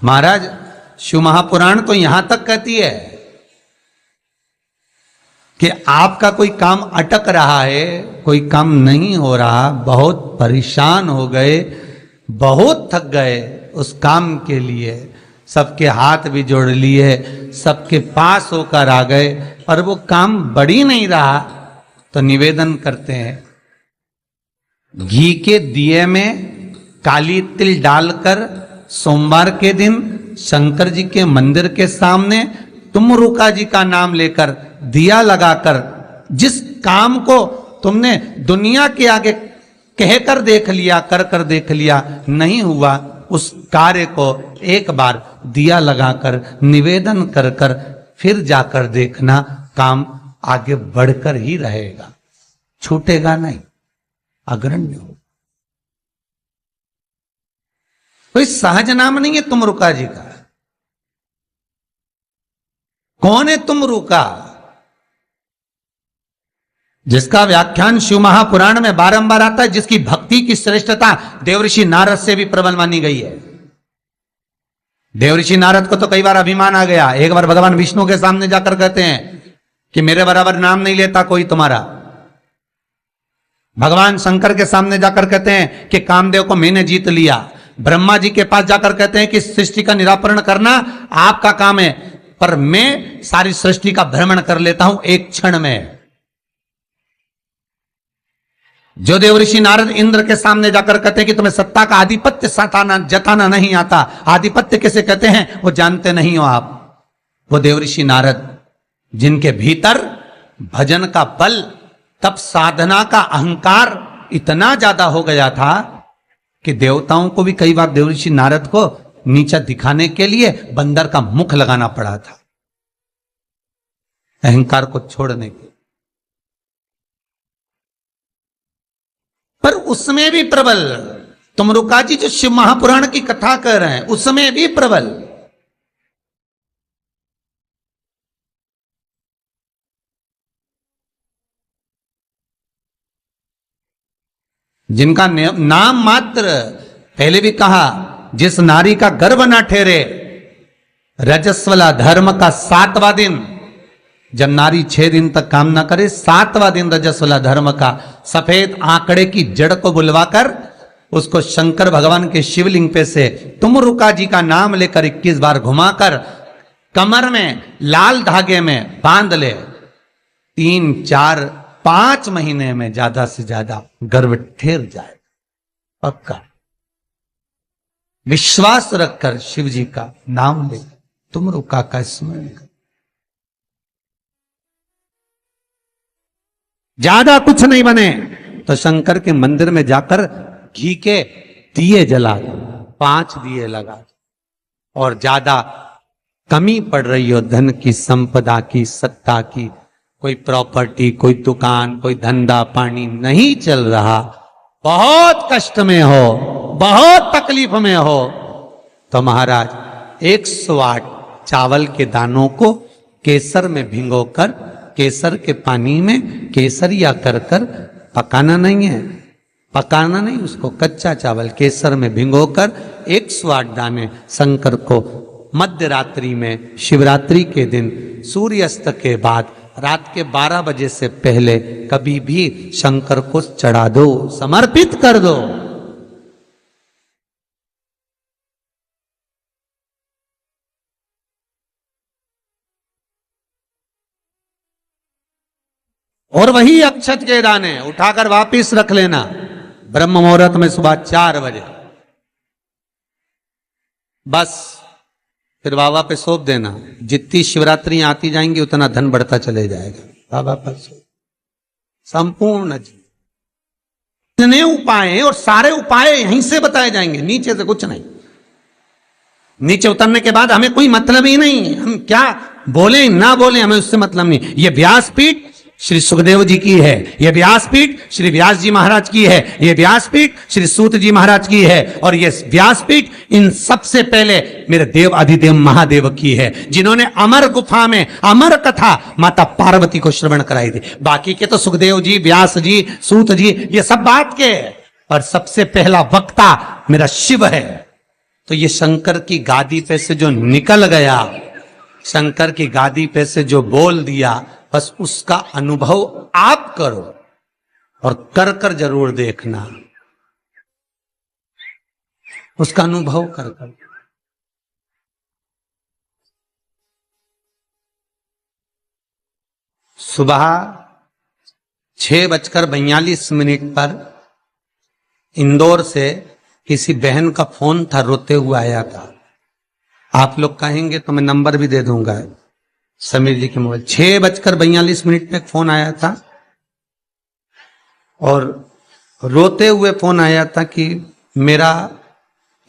महाराज शिव महापुराण तो यहां तक कहती है कि आपका कोई काम अटक रहा है, कोई काम नहीं हो रहा, बहुत परेशान हो गए, बहुत थक गए उस काम के लिए, सबके हाथ भी जोड़ लिए, सबके पास होकर आ गए और वो काम बढ़ ही नहीं रहा, तो निवेदन करते हैं घी के दिए में काली तिल डालकर सोमवार के दिन शंकर जी के मंदिर के सामने तुमरुका जी का नाम लेकर दिया लगाकर, जिस काम को तुमने दुनिया के आगे कहकर देख लिया, कर देख लिया, नहीं हुआ, उस कार्य को एक बार दिया लगाकर निवेदन कर फिर जाकर देखना, काम आगे बढ़कर ही रहेगा, छूटेगा नहीं, अग्रण्य हो। कोई सहज नाम नहीं है तुमरुका जी का। कौन है तुमरुका? जिसका व्याख्यान शिव महापुराण में बारंबार आता है, जिसकी भक्ति की श्रेष्ठता देवऋषि नारद से भी प्रबल मानी गई है। देवऋषि नारद को तो कई बार अभिमान आ गया, एक बार भगवान विष्णु के सामने जाकर कहते हैं कि मेरे बराबर नाम नहीं लेता कोई तुम्हारा। भगवान शंकर के सामने जाकर कहते हैं कि कामदेव को मैंने जीत लिया। ब्रह्मा जी के पास जाकर कहते हैं कि सृष्टि का निराकरण करना आपका काम है, पर मैं सारी सृष्टि का भ्रमण कर लेता हूं एक क्षण में। जो देवऋषि नारद इंद्र के सामने जाकर कहते हैं कि तुम्हें सत्ता का आधिपत्य जताना नहीं आता, आधिपत्य किसे कहते हैं वो जानते नहीं हो आप। वो देवऋषि नारद जिनके भीतर भजन का बल, तप साधना का अहंकार इतना ज्यादा हो गया था कि देवताओं को भी कई बार देवऋषि नारद को नीचा दिखाने के लिए बंदर का मुख लगाना पड़ा था, अहंकार को छोड़ने के। पर उसमें भी प्रबल तुमरुका जी जो शिव महापुराण की कथा कर रहे हैं, उसमें भी प्रबल। जिनका नाम मात्र, पहले भी कहा, जिस नारी का गर्भ ना ठहरे, रजस्वला धर्म का 7वां दिन, जब नारी 6 दिन तक काम ना करे, 7वां दिन रजस्वला धर्म का, सफेद आंकड़े की जड़ को बुलवाकर उसको शंकर भगवान के शिवलिंग पे से तुमरुका जी का नाम लेकर 21 बार घुमाकर कमर में लाल धागे में बांध ले, 3, 4, 5 महीने में ज्यादा से ज्यादा गर्भ ठहर जाए, पक्का। विश्वास रखकर शिव जी का नाम ले, तुमरुका का स्मरण कर। ज्यादा कुछ नहीं बने तो शंकर के मंदिर में जाकर घी के दिए जला दो, 5 दिए लगा दो। और ज्यादा कमी पड़ रही हो धन की, संपदा की, सत्ता की, कोई प्रॉपर्टी, कोई दुकान, कोई धंधा पानी नहीं चल रहा, बहुत कष्ट में हो, बहुत तकलीफ में हो, तो महाराज 108 चावल के दानों को केसर में भिगोकर, केसर के पानी में केसरिया कर पकाना नहीं है, पकाना नहीं, उसको कच्चा चावल केसर में भिगोकर 108 दाने शंकर को मध्य रात्रि में, शिवरात्रि के दिन सूर्यास्त के बाद, रात के 12 बजे से पहले कभी भी शंकर को चढ़ा दो, समर्पित कर दो। और वही अक्षत के दाने उठाकर वापिस रख लेना ब्रह्म मुहूर्त में सुबह 4 बजे, बस फिर बाबा पे सौंप देना। जितनी शिवरात्रि आती जाएंगी उतना धन बढ़ता चले जाएगा, बाबा पर संपूर्ण। इतने उपाय हैं और सारे उपाय यहीं से बताए जाएंगे, नीचे से कुछ नहीं। नीचे उतरने के बाद हमें कोई मतलब ही नहीं, हम क्या बोले ना बोले हमें उससे मतलब नहीं। ये व्यासपीठ श्री सुखदेव जी की है, ये व्यासपीठ श्री व्यास जी महाराज की है, ये व्यासपीठ श्री सूत जी महाराज की है, और ये व्यासपीठ इन सबसे पहले मेरे देव अधिदेव महादेव की है, जिन्होंने अमर गुफा में अमर कथा माता पार्वती को श्रवण कराई थी। बाकी के तो सुखदेव जी, व्यास जी, सूत जी, ये सब बात के, और सबसे पहला वक्ता मेरा शिव है। तो ये शंकर की गादी पे से जो निकल गया, शंकर की गादी पे से जो बोल दिया, बस उसका अनुभव आप करो और कर कर जरूर देखना, उसका अनुभव कर कर। सुबह 6:42 पर इंदौर से किसी बहन का फोन था, रोते हुए आया था। आप लोग कहेंगे तो मैं नंबर भी दे दूंगा, समीर जी के मोबाइल। 6:42 पे फोन आया था और रोते हुए फोन आया था कि मेरा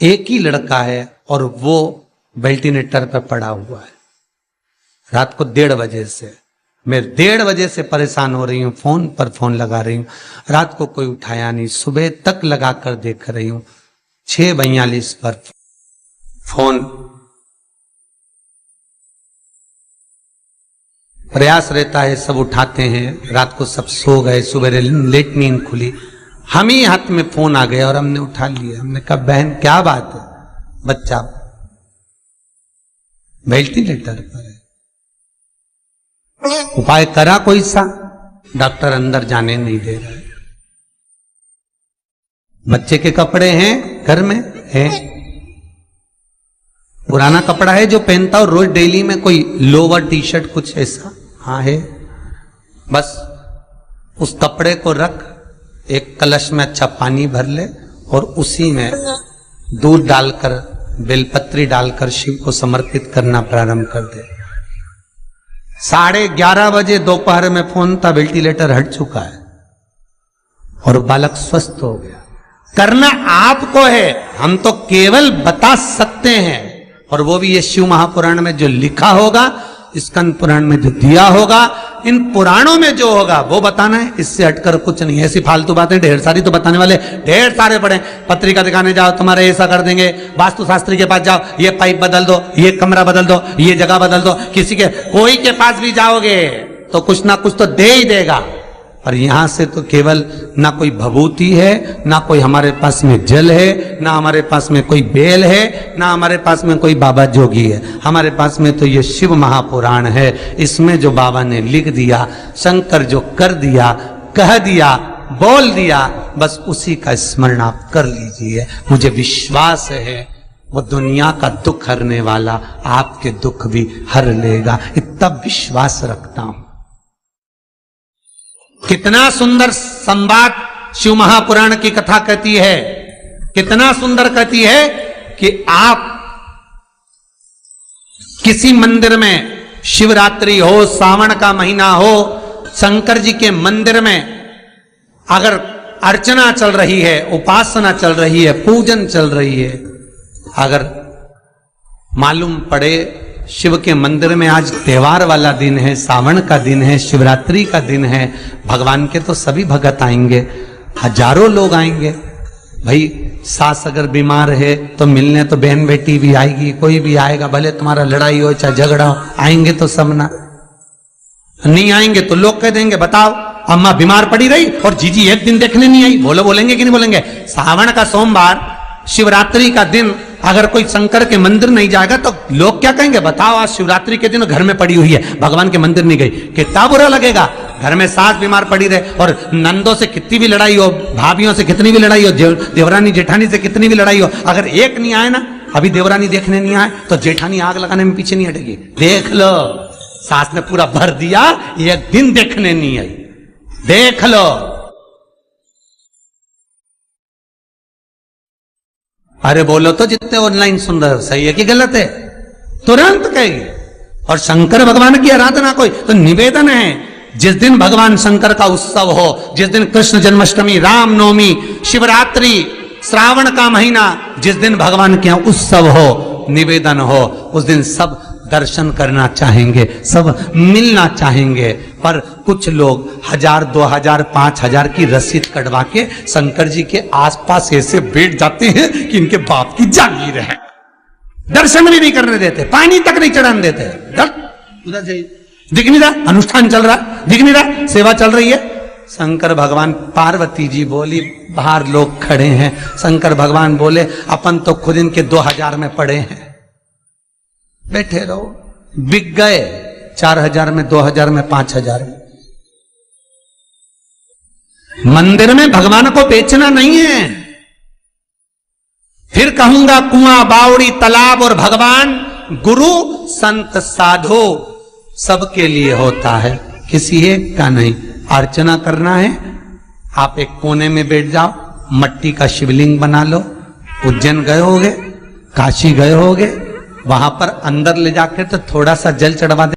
एक ही लड़का है और वो वेंटिलेटर पर पड़ा हुआ है। रात को 1:30 बजे से मैं 1:30 बजे से परेशान हो रही हूँ, फोन पर फोन लगा रही हूँ, रात को कोई उठाया नहीं, सुबह तक लगा कर देख रही हूँ। 6:42 पर फोन, प्रयास रहता है सब उठाते हैं, रात को सब सो गए, सुबह लेट नींद खुली, हम ही हाथ में फोन आ गया और हमने उठा लिया। हमने कहा बहन क्या बात है? बच्चा वेंटिलेटर पर है, उपाय करा कोई सा? डॉक्टर अंदर जाने नहीं दे रहा है। बच्चे के कपड़े हैं घर में, है पुराना कपड़ा है जो पहनता हो रोज डेली में, कोई लोवर टी शर्ट कुछ ऐसा, हाँ है। बस उस कपड़े को रख, एक कलश में अच्छा पानी भर ले और उसी में दूध डालकर, बेलपत्री डालकर शिव को समर्पित करना प्रारंभ कर दे। 11:30 बजे दोपहर में फोन था, वेंटिलेटर हट चुका है और बालक स्वस्थ हो गया। करना आपको है, हम तो केवल बता सकते हैं, और वो भी ये शिव महापुराण में जो लिखा होगा, स्कंद पुराण में जो दिया होगा, इन पुराणों में जो होगा वो बताना है, इससे हटकर कुछ नहीं। ऐसी फालतू बातें ढेर सारी तो बताने वाले ढेर सारे पड़े। पत्रिका दिखाने जाओ, तुम्हारे ऐसा कर देंगे, वास्तु शास्त्री के पास जाओ, ये पाइप बदल दो, ये कमरा बदल दो, ये जगह बदल दो, किसी के कोई के पास भी जाओगे तो कुछ ना कुछ तो दे ही देगा। और यहां से तो केवल ना कोई भभूति है, ना कोई हमारे पास में जल है, ना हमारे पास में कोई बेल है, ना हमारे पास में कोई बाबा जोगी है। हमारे पास में तो ये शिव महापुराण है। इसमें जो बाबा ने लिख दिया, शंकर जो कर दिया, कह दिया, बोल दिया, बस उसी का स्मरण आप कर लीजिए। मुझे विश्वास है वो दुनिया का दुख हरने वाला आपके दुख भी हर लेगा, इतना विश्वास रखता हूं। कितना सुंदर संवाद शिव महापुराण की कथा कहती है, कितना सुंदर कहती है कि आप किसी मंदिर में, शिवरात्रि हो, सावन का महीना हो, शंकर जी के मंदिर में अगर अर्चना चल रही है, उपासना चल रही है, पूजन चल रही है, अगर मालूम पड़े शिव के मंदिर में आज त्योहार वाला दिन है, सावन का दिन है, शिवरात्रि का दिन है, भगवान के तो सभी भगत आएंगे, हजारों लोग आएंगे। भाई सास अगर बीमार है तो मिलने तो बहन बेटी भी आएगी, कोई भी आएगा, भले तुम्हारा लड़ाई हो चाहे झगड़ा हो, आएंगे तो सब ना। नहीं आएंगे तो लोग कह देंगे बताओ अम्मा बीमार पड़ी रही और जीजी एक दिन देखने नहीं आई। बोलेंगे कि नहीं बोलेंगे? सावन का सोमवार, शिवरात्रि का दिन अगर कोई शंकर के मंदिर नहीं जाएगा तो लोग क्या कहेंगे? बताओ आज शिवरात्रि के दिन घर में पड़ी हुई है, भगवान के मंदिर नहीं गई, कितना बुरा लगेगा। घर में सास बीमार पड़ी रहे और नंदों से कितनी भी लड़ाई हो, भाभियों से कितनी भी लड़ाई हो, देवरानी जेठानी से कितनी भी लड़ाई हो, अगर एक नहीं आए ना, अभी देवरानी देखने नहीं आए तो जेठानी आग लगाने में पीछे नहीं हटेगी। देख लो, सास ने पूरा भर दिया, एक दिन देखने नहीं आई, देख लो। अरे बोलो तो जितने ऑनलाइन सुन रहे हो, सही है कि गलत है? तुरंत कहेगी। और शंकर भगवान की आराधना कोई तो निवेदन है, जिस दिन भगवान शंकर का उत्सव हो, जिस दिन कृष्ण जन्माष्टमी, रामनवमी, शिवरात्रि, श्रावण का महीना, जिस दिन भगवान के यहाँ उत्सव हो, निवेदन हो, उस दिन सब दर्शन करना चाहेंगे, सब मिलना चाहेंगे। पर कुछ लोग 1000, 2000, 5000 की रसीद कटवा के शंकर जी के आसपास ऐसे बैठ जाते हैं कि इनके बाप की जागीर है, दर्शन भी नहीं करने देते, पानी तक नहीं चढ़ाने देते। उधर से दिख नहीं रहा, अनुष्ठान चल रहा, दिख नहीं रहा, सेवा चल रही है, शंकर भगवान, पार्वती जी बोली, बाहर लोग खड़े हैं। शंकर भगवान बोले, अपन तो खुद इनके 2000 में पड़े हैं, बैठे रहो। बिक गए 4000 में, 2000 में, 5000 में। मंदिर में भगवान को बेचना नहीं है। फिर कहूंगा कुआं, बावड़ी, तालाब और भगवान, गुरु, संत, साधु सबके लिए होता है, किसी एक का नहीं। अर्चना करना है, आप एक कोने में बैठ जाओ, मट्टी का शिवलिंग बना लो। उज्जैन गए होगे, काशी गए होगे, वहां पर अंदर ले जाकर तो थोड़ा सा जल चढ़वा दे।